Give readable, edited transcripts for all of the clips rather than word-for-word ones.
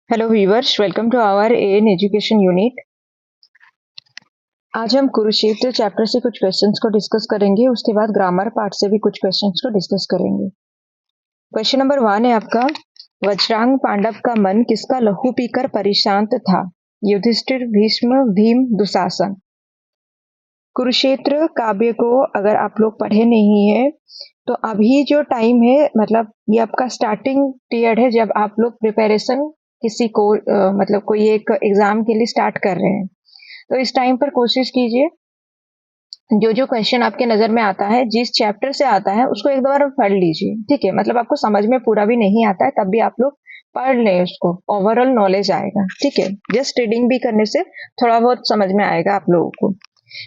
Hello viewers, welcome to our an education unit. आज हम Kurukshetra chapter से कुछ क्वेश्चंस को डिस्कस करेंगे। उसके बाद ग्रामर पार्ट से भी कुछ क्वेश्चंस को डिस्कस करेंगे। क्वेश्चन नंबर 1 है आपका, वज्रांग पांडव का मन किसका लहू पीकर परेशान था? युधिष्ठिर, भीष्म, भीम, दुशासन। कुरुक्षेत्र काव्य को अगर आप लोग पढ़े नहीं है तो अभी जो टाइम है, मतलब ये आपका स्टार्टिंग पीरियड है जब आप लोग प्रिपरेशन किसी को मतलब कोई एक एग्जाम के लिए स्टार्ट कर रहे हैं। तो इस टाइम पर कोशिश कीजिए जो जो क्वेश्चन आपके नजर में आता है, जिस चैप्टर से आता है उसको एक बार पढ़ लीजिए। ठीक है, मतलब आपको समझ में पूरा भी नहीं आता है तब भी आप लोग पढ़ लें, उसको ओवरऑल नॉलेज आएगा। ठीक है, जस्ट रीडिंग भी करने से थोड़ा बहुत समझ में आएगा आप लोगों को।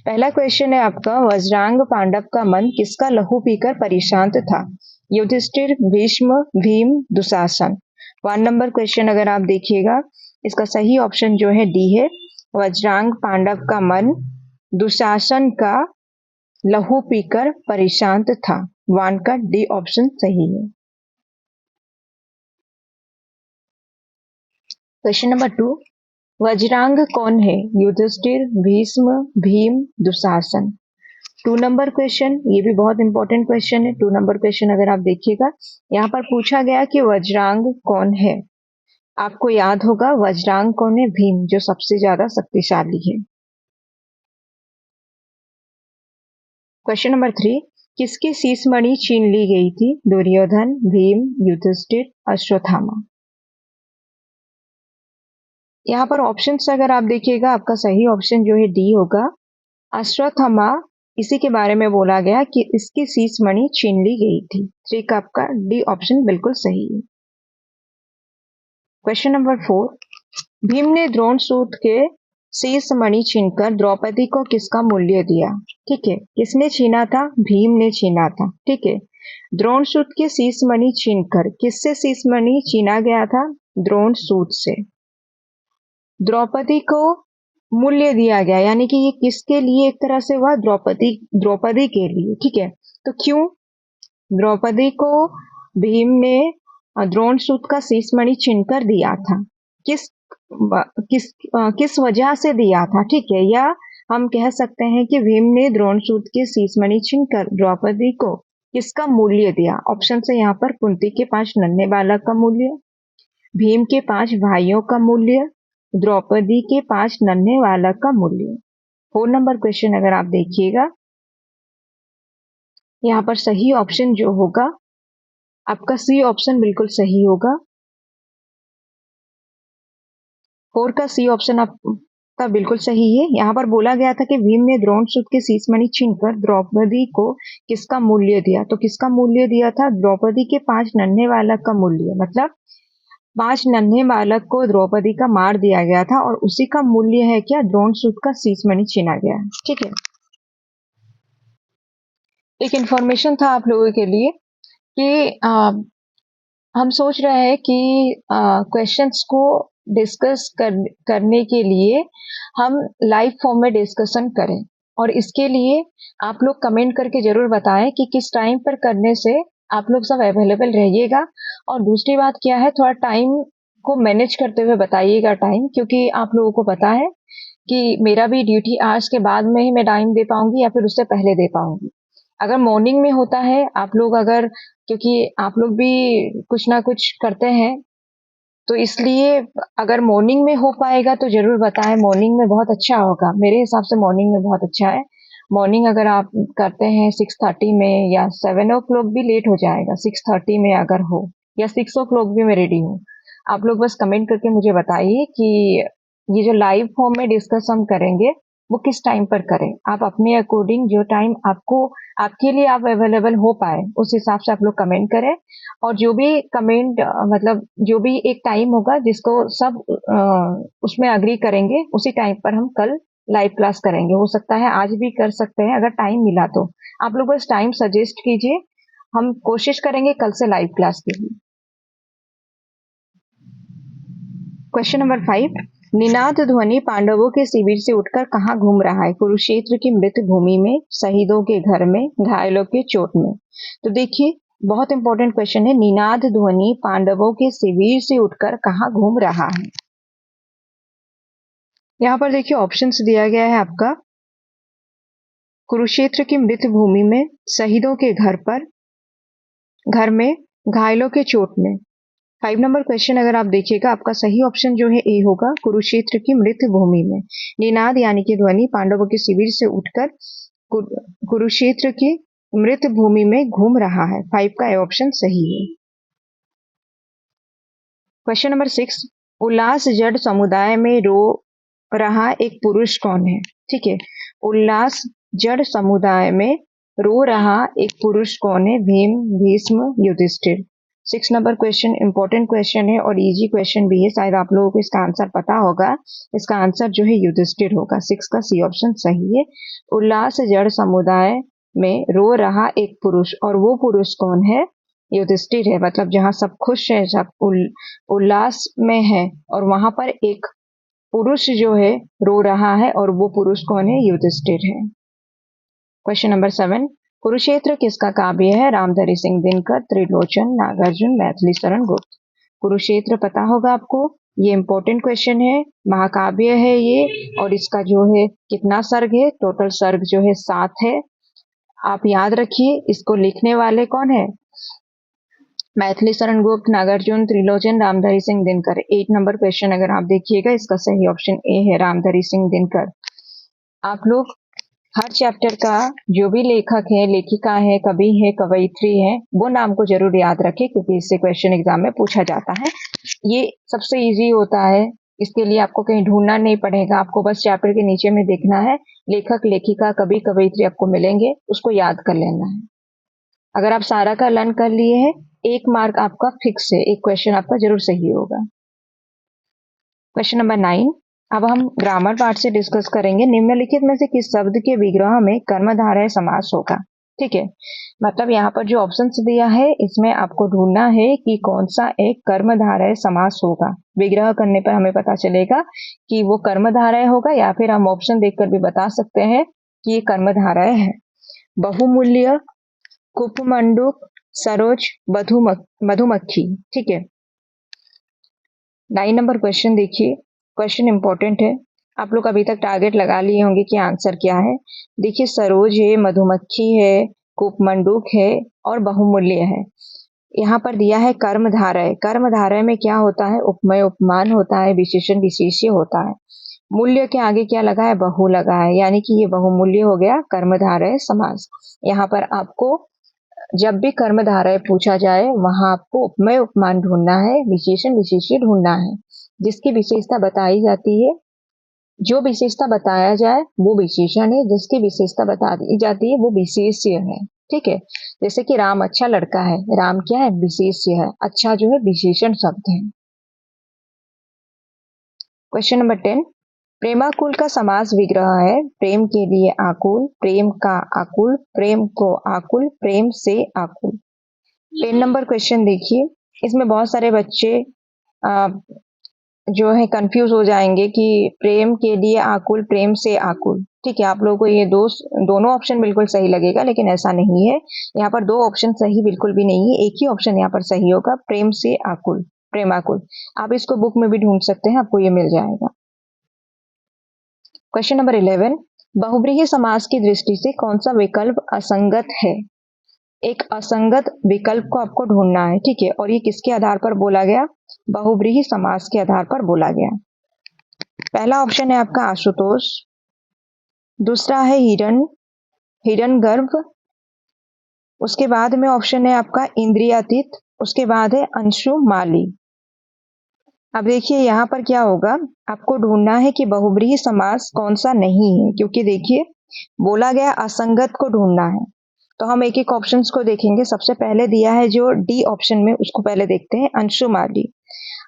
पहला क्वेश्चन है आपका, वज्रांग पांडव का मन किसका लहू पीकर परेशान था? युधिष्ठिर, भीष्म, भीम, दुशासन। 1 नंबर क्वेश्चन अगर आप देखिएगा, इसका सही ऑप्शन जो है डी है। वज्रांग पांडव का मन दुशासन का लहू पीकर परेशान था। 1 का डी ऑप्शन सही है। क्वेश्चन नंबर 2, वज्रांग कौन है? युधिष्ठिर, भीष्म, भीम, दुशासन। 2 नंबर क्वेश्चन, ये भी बहुत इंपॉर्टेंट क्वेश्चन है। 2 नंबर क्वेश्चन अगर आप देखिएगा, यहाँ पर पूछा गया कि वज्रांग कौन है। आपको याद होगा वज्रांग कौन है? भीम, जो सबसे ज्यादा शक्तिशाली है। क्वेश्चन नंबर 3, किसकी शीश मणि छीन ली गई थी? दुर्योधन, भीम, युधिष्ठिर, अश्वत्थामा। यहाँ पर ऑप्शंस अगर आप देखिएगा, आपका सही ऑप्शन जो है डी होगा, अश्वत्थामा। इसी के बारे में बोला गया कि इसकी शीश मणि छीन ली गई थी। 3 का आपका डी ऑप्शन बिल्कुल सही है। क्वेश्चन नंबर 4, भीम ने द्रोण सूत के शीश मणि छीनकर द्रौपदी को किसका मूल्य दिया? ठीक है, किसने छीना था? भीम ने छीना था। ठीक है, द्रोण सूत के शीश मणि छीनकर किससे शीश मणि छीना गया था? द्रोण सूत से। द्रौपदी को मूल्य दिया गया, यानी कि ये किसके लिए एक तरह से हुआ? द्रौपदी द्रौपदी के लिए। ठीक है, तो क्यों द्रौपदी को भीम ने द्रोण सूत का शीश मणि छीनकर दिया था? किस किस किस वजह से दिया था? ठीक है, या हम कह सकते हैं कि भीम ने द्रोण सूत के शीश मणि छीनकर द्रौपदी को किसका मूल्य दिया? ऑप्शन से यहाँ पर कुंती के 5 नन्हे बालक का मूल्य, भीम के 5 भाइयों का मूल्य, द्रौपदी के 5 नन्हे बालक का मूल्य। 4 नंबर क्वेश्चन अगर आप देखिएगा, यहाँ पर सही ऑप्शन जो होगा आपका सी ऑप्शन बिल्कुल सही होगा। 4 का सी ऑप्शन आपका बिल्कुल सही है। यहाँ पर बोला गया था कि भीम ने द्रोण सूत के शीश मणि छीनकर द्रौपदी को किसका मूल्य दिया? तो किसका मूल्य दिया था? द्रौपदी के 5 नन्हे बालक का मूल्य, मतलब 5 नन्हे बालक को द्रौपदी का मार दिया गया था और उसी का मूल्य है क्या? द्रोण सूत का शीश मणि छीना गया। ठीक है, एक इंफॉर्मेशन था आप लोगों के लिए कि हम सोच रहे हैं कि क्वेश्चंस को करने के लिए हम लाइव फॉर्म में डिस्कशन करें, और इसके लिए आप लोग कमेंट करके जरूर बताएं कि किस टाइम पर करने से आप लोग सब अवेलेबल रहिएगा। और दूसरी बात क्या है, थोड़ा टाइम को मैनेज करते हुए बताइएगा टाइम, क्योंकि आप लोगों को पता है कि मेरा भी ड्यूटी आवर्स के बाद में ही मैं टाइम दे पाऊंगी या फिर उससे पहले दे पाऊंगी। अगर मॉर्निंग में होता है, आप लोग अगर, क्योंकि आप लोग भी कुछ ना कुछ करते हैं, तो इसलिए अगर मॉर्निंग में हो पाएगा तो जरूर बताएं। मॉर्निंग में बहुत अच्छा होगा, मेरे हिसाब से मॉर्निंग में बहुत अच्छा है। मॉर्निंग अगर आप करते हैं 6:30 में, या 7 o'clock भी लेट हो जाएगा, 6:30 में अगर हो, या 6 o'clock भी मैं रेडी हूँ। आप लोग बस कमेंट करके मुझे बताइए कि ये जो लाइव फॉर्म में डिस्कस हम करेंगे वो किस टाइम पर करें। आप अपने अकॉर्डिंग जो टाइम आपको, आपके लिए आप अवेलेबल हो पाए, उस हिसाब से आप लोग कमेंट करें। और जो भी कमेंट मतलब जो भी एक टाइम होगा जिसको सब उसमें अग्री करेंगे, उसी टाइम पर हम कल लाइव क्लास करेंगे। हो सकता है आज भी कर सकते हैं अगर टाइम मिला तो। आप लोग बस टाइम सजेस्ट कीजिए, हम कोशिश करेंगे कल से लाइव क्लास के लिए। क्वेश्चन नंबर 5, निनाद ध्वनि पांडवों के शिविर से उठकर कहाँ घूम रहा है? कुरुक्षेत्र की मृत भूमि में, शहीदों के घर में, घायलों के चोट में। तो देखिए, बहुत इंपॉर्टेंट क्वेश्चन है, निनाद ध्वनि पांडवों के शिविर से उठकर कहाँ घूम रहा है। यहाँ पर देखिए ऑप्शंस दिया गया है आपका, कुरुक्षेत्र की मृत भूमि में, शहीदों के घर में, घायलों के चोट में। 5 नंबर क्वेश्चन अगर आप देखिएगा, आपका सही ऑप्शन जो है ए होगा, कुरुक्षेत्र की मृत भूमि में। निनाद यानी कि ध्वनि पांडवों के शिविर से उठकर कुरुक्षेत्र की मृत भूमि में घूम रहा है। 5 का ए ऑप्शन सही है। क्वेश्चन नंबर 6, उल्लास जड़ समुदाय में रो रहा एक पुरुष कौन है। ठीक है, उल्लास जड़ समुदाय में रो रहा एक पुरुष कौन है। Bhima, Bhishma, Yudhishthira. 6 number question important question है और इजी क्वेश्चन भी है, शायद आप लोगों को इसका आंसर पता होगा। इसका आंसर जो है युधिष्ठिर होगा। 6 का सी ऑप्शन सही है। उल्लास जड़ समुदाय में रो रहा एक पुरुष, और वो पुरुष कौन है, युधिष्ठिर है। मतलब जहाँ सब खुश है, सब उल्लास में है, और वहां पर एक पुरुष जो है रो रहा है, और वो पुरुष कौन है, युधिष्ठिर है। क्वेश्चन नंबर 7, कुरुक्षेत्र किसका काव्य है। रामधारी सिंह दिनकर, त्रिलोचन, नागार्जुन, मैथिली शरण गुप्त। कुरुक्षेत्र पता होगा आपको, ये इंपॉर्टेंट क्वेश्चन है, महाकाव्य है ये, और इसका जो है कितना सर्ग है, टोटल सर्ग जो है 7 है। आप याद रखिए, इसको लिखने वाले कौन है, मैथिली शरण गुप्त, नागार्जुन, त्रिलोचन, रामधारी सिंह दिनकर। 8 नंबर क्वेश्चन अगर आप देखिएगा, इसका सही ऑप्शन ए है, रामधारी सिंह दिनकर। आप लोग हर चैप्टर का जो भी लेखक है, लेखिका है, कवि है, कवयित्री है, वो नाम को जरूर याद रखें, क्योंकि इससे क्वेश्चन एग्जाम में पूछा जाता है। ये सबसे इजी होता है, इसके लिए आपको कहीं ढूंढना नहीं पड़ेगा, आपको बस चैप्टर के नीचे में देखना है, लेखक, लेखिका, कवि, कवयित्री आपको मिलेंगे, उसको याद कर लेना है। अगर आप सारा का लर्न कर लिए हैं, 1 मार्क आपका फिक्स है, एक क्वेश्चन आपका जरूर सही होगा। क्वेश्चन नंबर 9, अब हम ग्रामर पार्ट से डिस्कस करेंगे। निम्नलिखित में से किस शब्द के विग्रह में कर्मधारय समास होगा। ठीक है, मतलब यहाँ पर जो ऑप्शंस दिया है, इसमें आपको ढूंढना है कि कौन सा एक कर्मधारय समास होगा। विग्रह करने पर हमें पता चलेगा कि वो कर्मधारय होगा, या फिर हम ऑप्शन देखकर भी बता सकते हैं कि ये कर्मधारय है। बहुमूल्य, कुपमंडूक, सरोज, मधुमक्खी। ठीक है, 9 नंबर क्वेश्चन देखिए, क्वेश्चन इंपॉर्टेंट है। आप लोग अभी तक टारगेट लगा लिए होंगे कि आंसर क्या है। देखिए, सरोज है, मधुमक्खी है, कुपमंडूक है, और बहुमूल्य है। यहाँ पर दिया है कर्मधारय। कर्मधारय में क्या होता है, उपमेय उपमान होता है, विशेषण विशेष्य होता है। मूल्य के आगे क्या लगा है, बहु लगा है, यानी कि ये बहुमूल्य हो गया कर्मधारय समास। यहाँ पर आपको जब भी कर्मधारय पूछा जाए, वहां आपको उपमेय उपमान ढूंढना है, विशेषण विशेष्य ढूंढना है, जिसकी विशेषता बताई जाती है। जो विशेषता बताया जाए वो विशेषण है, जिसकी विशेषता बता दी जाती है वो विशेष्य है। ठीक है, जैसे कि राम अच्छा लड़का है, राम क्या है, विशेष्य है, अच्छा जो है विशेषण शब्द है। क्वेश्चन नंबर 10, प्रेमाकुल का समास विग्रह है। प्रेम के लिए आकुल, प्रेम का आकुल, प्रेम को आकुल, प्रेम से आकुल। 10 नंबर क्वेश्चन देखिए, इसमें बहुत सारे बच्चे जो है कंफ्यूज हो जाएंगे कि प्रेम के लिए आकुल, प्रेम से आकुल। ठीक है, आप लोगों को ये दोनों ऑप्शन बिल्कुल सही लगेगा, लेकिन ऐसा नहीं है। यहाँ पर 2 ऑप्शन सही बिल्कुल भी नहीं है, एक ही ऑप्शन यहाँ पर सही होगा, प्रेम से आकुल, प्रेमाकुल। आप इसको बुक में भी ढूंढ सकते हैं, आपको ये मिल जाएगा। क्वेश्चन नंबर 11, बहुव्रीहि समास की दृष्टि से कौन सा विकल्प असंगत है। एक असंगत विकल्प को आपको ढूंढना है। ठीक है, और ये किसके आधार पर बोला गया, बहुव्रीहि समास के आधार पर बोला गया। पहला ऑप्शन है आपका आशुतोष, दूसरा है हिरण्यगर्भ, उसके बाद में ऑप्शन है आपका इंद्रियातीत, उसके बाद है अंशुमाली। अब देखिए यहाँ पर क्या होगा, आपको ढूंढना है कि बहुव्रीहि समास कौन सा नहीं है, क्योंकि देखिए बोला गया असंगत को ढूंढना है। तो हम एक एक ऑप्शन को देखेंगे। सबसे पहले दिया है जो डी ऑप्शन में, उसको पहले देखते हैं, अंशुमाली।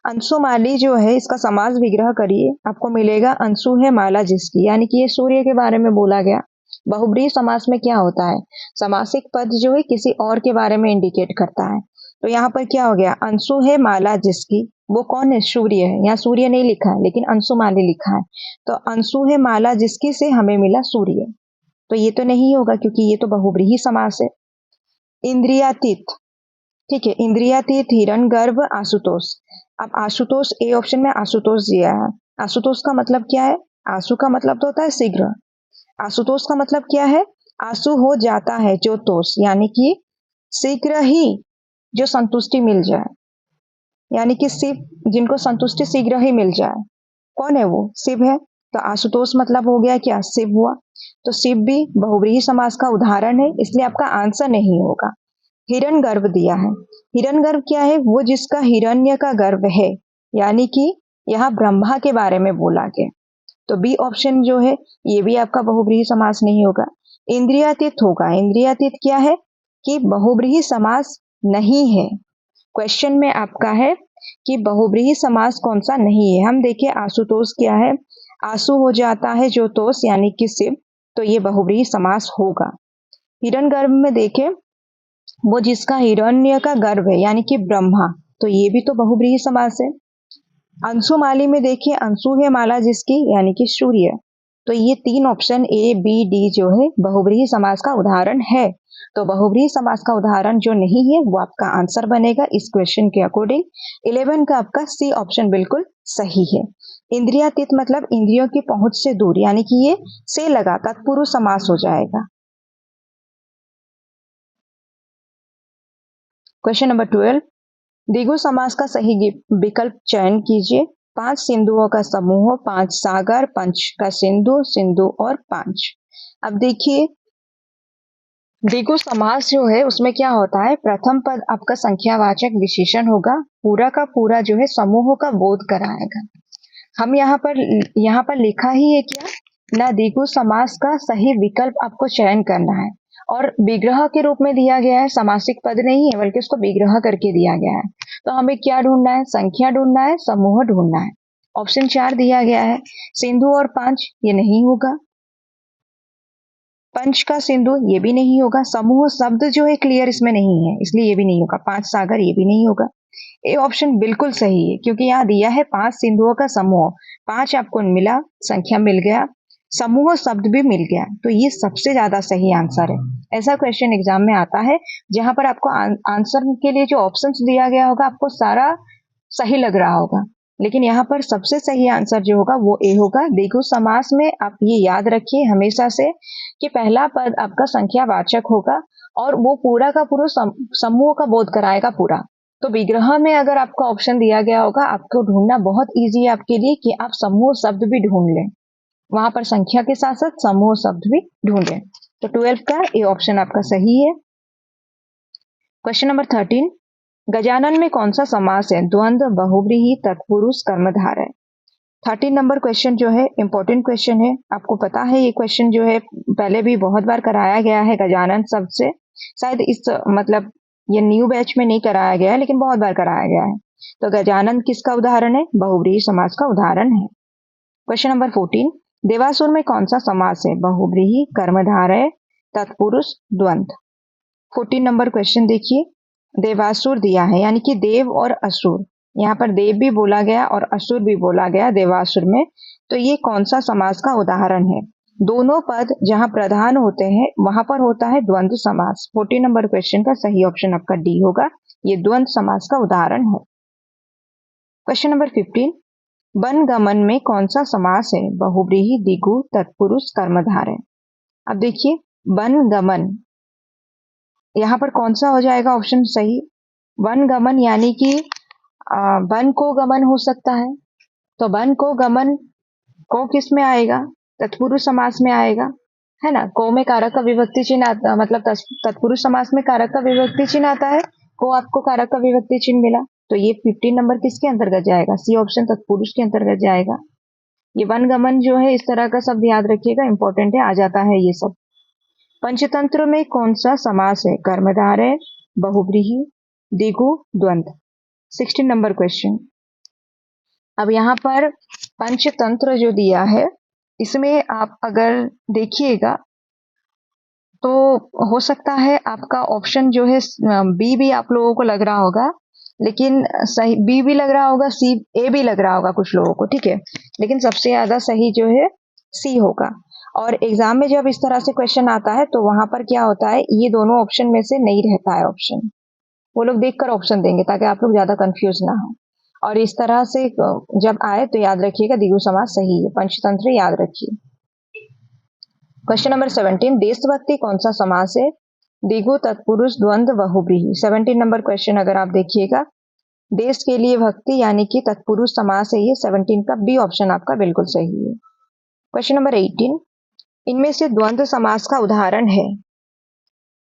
अंशुमाली जो है, इसका समास विग्रह करिए, आपको मिलेगा अंशु है माला जिसकी, यानी कि ये सूर्य के बारे में बोला गया। बहुव्रीहि समास में क्या होता है, समासिक पद जो है किसी और के बारे में इंडिकेट करता है। तो यहाँ पर क्या हो गया, अंशु है माला जिसकी, वो कौन है, सूर्य है। यहाँ सूर्य नहीं लिखा है, लेकिन अंशुमाली लिखा है। तो अंशु है माला जिसकी से हमें मिला सूर्य, तो ये तो नहीं होगा, क्योंकि ये तो बहुव्रीहि समास है। इंद्रियातीत, ठीक है, इंद्रियातीत, हिरण्यगर्भ, आशुतोष। अब आशुतोष, ए ऑप्शन में आशुतोष दिया है। आशुतोष का मतलब क्या है? आशु का मतलब तो होता है शीघ्र। आशुतोष का मतलब क्या है? आशु हो जाता है जो तोष, यानी कि शीघ्र ही जो संतुष्टि मिल जाए, यानी कि शिव, जिनको संतुष्टि शीघ्र ही मिल जाए। कौन है वो? शिव है। तो आशुतोष मतलब हो गया क्या? शिव हुआ। तो शिव भी बहुव्रीहि समास का उदाहरण है, इसलिए आपका आंसर नहीं होगा। हिरण्यगर्भ दिया है। हिरण्यगर्भ क्या है? वो जिसका हिरण्य का गर्भ है, यानी कि यहाँ ब्रह्मा के बारे में बोला गया। तो बी ऑप्शन जो है ये भी आपका बहुव्रीहि समास नहीं होगा। इंद्रियातीत होगा। इंद्रियातीत क्या है? कि बहुव्रीहि समास नहीं है। क्वेश्चन में आपका है कि बहुव्रीहि समास कौन सा नहीं है। हम देखिए आशुतोष क्या है? आशु हो जाता है जो तोष, यानी कि शिव, तो ये बहुव्रीहि समास होगा। हिरण्यगर्भ में देखे, वो जिसका हिरण्य का गर्भ है, यानी कि ब्रह्मा, तो ये भी तो बहुव्रीहि समास है। अंशुमाली में देखिए, अंशु है माला जिसकी, यानी कि सूर्य। तो ये तीन ऑप्शन ए बी डी जो है बहुव्रीहि समास का उदाहरण है। तो बहुव्रीहि समास का उदाहरण जो नहीं है वो आपका आंसर बनेगा इस क्वेश्चन के अकॉर्डिंग। 11 का आपका सी ऑप्शन बिल्कुल सही है। इंद्रियातीत मतलब इंद्रियों की पहुंच से दूर, यानी कि ये से लगा तत्पुरुष समास हो जाएगा। क्वेश्चन नंबर 12, द्विगु समास का सही विकल्प चयन कीजिए। 5 सिंधुओं का समूह, 5 सागर, पंच का सिंधु, सिंधु और 5। अब देखिए, द्विगु समास जो है उसमें क्या होता है? प्रथम पद आपका संख्यावाचक विशेषण होगा, पूरा का पूरा जो है समूह का बोध कराएगा। हम यहाँ पर लिखा ही है क्या? ना, द्विगु समास का सही विकल्प आपको चयन करना है, और विग्रह के रूप में दिया गया है, समासिक पद नहीं है बल्कि उसको विग्रह करके दिया गया है। तो हमें क्या ढूंढना है? संख्या ढूंढना है, समूह ढूंढना है। ऑप्शन 4 दिया गया है। सिंधु और 5 ये नहीं होगा, पंच का सिंधु ये भी नहीं होगा, समूह शब्द जो है क्लियर इसमें नहीं है, इसलिए ये भी नहीं होगा। 5 सागर ये भी नहीं होगा। ये ऑप्शन बिल्कुल सही है, क्योंकि यहाँ दिया है 5 सिंधुओं का समूह, 5 आपको मिला, संख्या मिल गया, समूह शब्द भी मिल गया, तो ये सबसे ज्यादा सही आंसर है। ऐसा क्वेश्चन एग्जाम में आता है जहां पर आपको आंसर के लिए जो ऑप्शंस दिया गया होगा आपको सारा सही लग रहा होगा, लेकिन यहाँ पर सबसे सही आंसर जो होगा वो ए होगा। द्विगु समास में आप ये याद रखिए हमेशा से कि पहला पद आपका संख्यावाचक होगा और वो पूरा का पूरा समूह का बोध कराएगा पूरा। तो विग्रह में अगर आपको ऑप्शन दिया गया होगा, आपको ढूंढना बहुत इजी है आपके लिए कि आप समूह शब्द भी ढूंढ लें, वहां पर संख्या के साथ साथ समूह शब्द भी ढूंढें। तो 12 का ये ऑप्शन आपका सही है। क्वेश्चन नंबर 13, गजानन में कौन सा समास है? द्वंद्व, बहुव्रीहि, तत्पुरुष, कर्मधारय। 13 नंबर क्वेश्चन जो है इंपॉर्टेंट क्वेश्चन है। आपको पता है ये क्वेश्चन जो है पहले भी बहुत बार कराया गया है गजानन शब्द से, शायद इस मतलब ये न्यू बैच में नहीं कराया गया है लेकिन बहुत बार कराया गया है। तो गजानन किसका उदाहरण है? बहुव्रीहि समास का उदाहरण है। क्वेश्चन नंबर 14, देवासुर में कौन सा समास है? बहुव्रीहि, कर्मधारय, तत्पुरुष, द्वंद्व। 14 नंबर क्वेश्चन देखिए, देवासुर दिया है, यानी कि देव और असुर, यहाँ पर देव भी बोला गया और असुर भी बोला गया देवासुर में। तो ये कौन सा समास का उदाहरण है? दोनों पद जहां प्रधान होते हैं वहां पर होता है द्वंद्व समास। 14 नंबर क्वेश्चन का सही ऑप्शन आपका डी होगा, ये द्वंद्व समास का उदाहरण है। क्वेश्चन नंबर 15, वन गमन में कौन सा समास है? बहुव्रीहि, द्विगु, तत्पुरुष, कर्मधारय। अब देखिए, वन गमन यहाँ पर कौन सा हो जाएगा ऑप्शन सही? वन गमन यानी कि वन को गमन हो सकता है, तो वन को गमन को किस में आएगा? तत्पुरुष समास में आएगा, है ना। को में कारक का विभक्ति चिन्ह आता, मतलब तत्पुरुष समास में कारक का विभक्ति चिन्ह आता है, को आपको कारक का विभक्ति चिन्ह मिला, तो ये 15 नंबर किसके अंतर्गत जाएगा? सी ऑप्शन, तत्पुरुष के अंतर्गत जाएगा। ये वन गमन जो है इस तरह का शब्द याद रखिएगा, इंपॉर्टेंट है, आ जाता है ये सब। पंचतंत्र में कौन सा समास है? कर्मधारय, बहुव्रीहि, द्विगु, द्वंद्व। 16 नंबर क्वेश्चन। अब यहाँ पर पंचतंत्र जो दिया है इसमें आप अगर देखिएगा तो हो सकता है आपका ऑप्शन जो है बी भी आप लोगों को लग रहा होगा, लेकिन सही बी भी लग रहा होगा, सी ए भी लग रहा होगा कुछ लोगों को, ठीक है, लेकिन सबसे ज्यादा सही जो है सी होगा। और एग्जाम में जब इस तरह से क्वेश्चन आता है तो वहां पर क्या होता है, ये दोनों ऑप्शन में से नहीं रहता है ऑप्शन, वो लोग देखकर ऑप्शन देंगे ताकि आप लोग ज़्यादा कंफ्यूज ना हो। और इस तरह से जब आए तो याद रखिएगा द्विगु समास सही है। पंचतंत्र याद रखिए। क्वेश्चन नंबर 17, देशभक्ति कौन सा समास है? द्विगु, तत्पुरुष, द्वंद्व, बहुव्रीहि। 17 नंबर क्वेश्चन अगर आप देखिएगा, देश के लिए भक्ति यानी कि तत्पुरुष समास है ये। 17 का बी ऑप्शन आपका बिल्कुल सही है। क्वेश्चन नंबर 18, इनमें से द्वंद्व समास का उदाहरण है?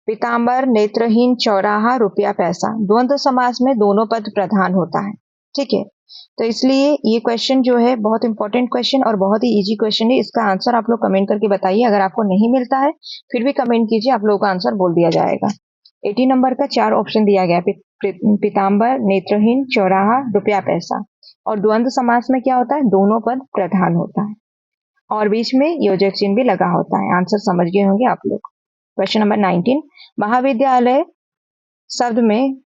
पीताम्बर, नेत्रहीन, चौराहा, रुपया पैसा। द्वंद्व समास में दोनों पद प्रधान होता है, ठीक है। तो इसलिए ये क्वेश्चन जो है बहुत इंपॉर्टेंट क्वेश्चन और बहुत ही इजी क्वेश्चन है। इसका आंसर आप लोग कमेंट करके बताइए। अगर आपको नहीं मिलता है फिर भी कमेंट कीजिए, आप लोगों का आंसर बोल दिया जाएगा। 18 नंबर का 4 ऑप्शन दिया गया है, पीताम्बर, नेत्रहीन, चौराहा, रुपया पैसा। और द्वंद्व समास में क्या होता है? दोनों पद प्रधान होता है और बीच में योजक चिन्ह भी लगा होता है। आंसर समझ गए होंगे आप लोग। क्वेश्चन नंबर 19, महाविद्यालय शब्द में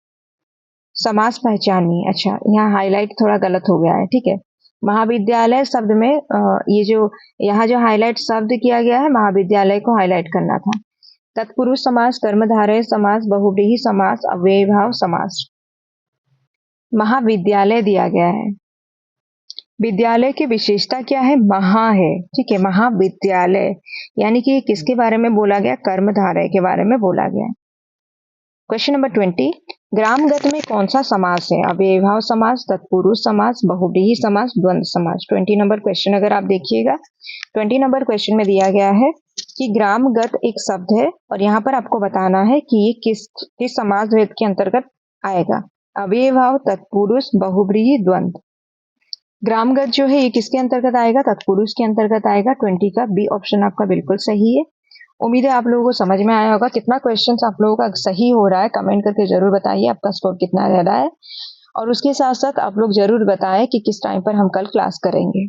समास पहचानिए। अच्छा, यहाँ हाईलाइट थोड़ा गलत हो गया है, ठीक है। महाविद्यालय शब्द में ये जो यहाँ जो हाईलाइट शब्द किया गया है, महाविद्यालय को हाईलाइट करना था। तत्पुरुष समास, कर्मधारय समास, बहुव्रीहि समास, अव्ययीभाव समास। महाविद्यालय दिया गया है। विद्यालय की विशेषता क्या है? महा है, ठीक है। महाविद्यालय यानी कि किसके बारे में बोला गया? कर्मधारय के बारे में बोला गया। क्वेश्चन नंबर 20, ग्रामगत में कौन सा समास है? अव्ययीभाव समास, तत्पुरुष समास, बहुव्रीहि समास, द्वंद्व समास। 20 नंबर क्वेश्चन अगर आप देखिएगा, 20 नंबर क्वेश्चन में दिया गया है कि ग्रामगत एक शब्द है और यहाँ पर आपको बताना है कि ये किस समास भेद के अंतर्गत आएगा। अव्ययीभाव, तत्पुरुष, बहुव्रीहि, द्वंद्व। ग्रामगत जो है ये किसके अंतर्गत आएगा? तत्पुरुष के अंतर्गत आएगा। 20 का बी ऑप्शन आपका बिल्कुल सही है। उम्मीद है आप लोगों को समझ में आया होगा। कितना क्वेश्चंस आप लोगों का सही हो रहा है कमेंट करके जरूर बताइए, आपका स्कोर कितना रह रहा है। और उसके साथ साथ आप लोग जरूर बताएं कि किस टाइम पर हम कल क्लास करेंगे।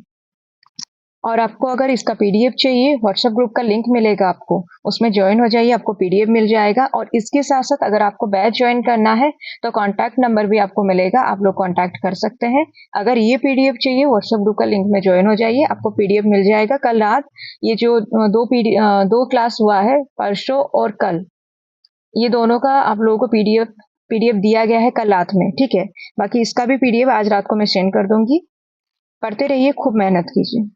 और आपको अगर इसका पीडीएफ चाहिए, व्हाट्सएप ग्रुप का लिंक मिलेगा आपको, उसमें ज्वाइन हो जाइए, आपको पीडीएफ मिल जाएगा। और इसके साथ साथ अगर आपको बैच ज्वाइन करना है तो कॉन्टैक्ट नंबर भी आपको मिलेगा, आप लोग कॉन्टैक्ट कर सकते हैं। अगर ये पीडीएफ चाहिए, व्हाट्सएप ग्रुप का लिंक में ज्वाइन हो जाइए, आपको पीडीएफ मिल जाएगा। कल रात ये जो दो क्लास हुआ है, परसों और कल, ये दोनों का आप लोगों को पीडीएफ दिया गया है कल रात में, ठीक है। बाकी इसका भी पीडीएफ आज रात को मैं सेंड कर दूंगी। पढ़ते रहिए, खूब मेहनत कीजिए।